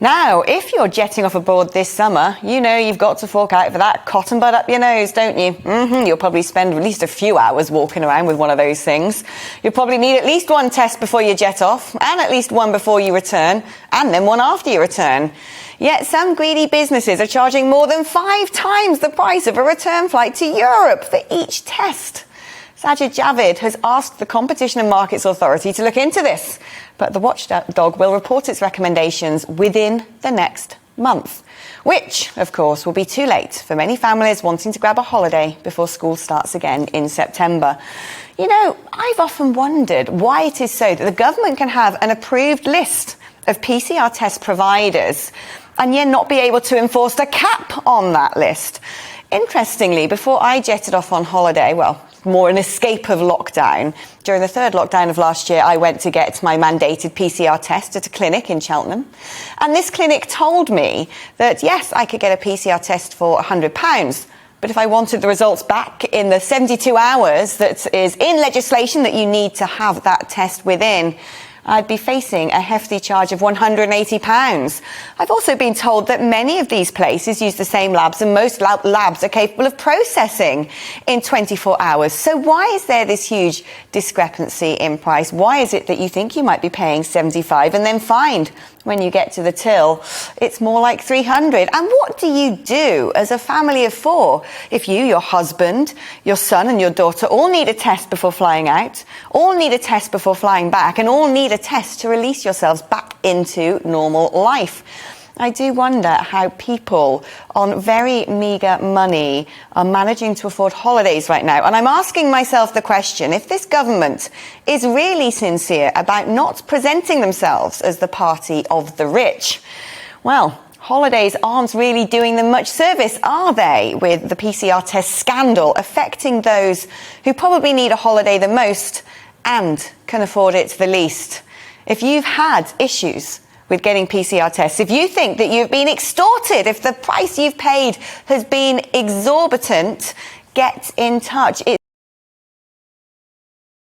Now, if you're jetting off abroad this summer, you know you've got to fork out for that cotton bud up your nose, don't you? You'll probably spend at least a few hours walking around with one of those things. You'll probably need at least one test before you jet off, and at least one before you return, and then one after you return. Yet some greedy businesses are charging more than 5 times the price of a return flight to Europe for each test. Sajid Javid has asked the Competition and Markets Authority to look into this, but the watchdog will report its recommendations within the next month, which, of course, will be too late for many families wanting to grab a holiday before school starts again in September. You know, I've often wondered why it is so that the government can have an approved list of PCR test providers and yet not be able to enforce a cap on that list. Interestingly, before I jetted off on holiday, well, more an escape of lockdown. During the 3rd lockdown of last year, I went to get my mandated PCR test at a clinic in Cheltenham. And this clinic told me that, yes, I could get a PCR test for £100. But if I wanted the results back in the 72 hours that is in legislation that you need to have that test within, I'd be facing a hefty charge of £180. I've also been told that many of these places use the same labs, and most labs are capable of processing in 24 hours. So why is there this huge discrepancy in price? Why is it that you think you might be paying £75 and then find when you get to the till it's more like £300? And what do you do as a family of 4 if you, your husband, your son and your daughter all need a test before flying out, all need a test before flying back, and all need a test to release yourselves back into normal life? I do wonder how people on very meagre money are managing to afford holidays right now. And I'm asking myself the question, if this government is really sincere about not presenting themselves as the party of the rich, well, holidays aren't really doing them much service, are they, with the PCR test scandal affecting those who probably need a holiday the most and can afford it the least? If you've had issues with getting PCR tests, if you think that you've been extorted, if the price you've paid has been exorbitant, get in touch.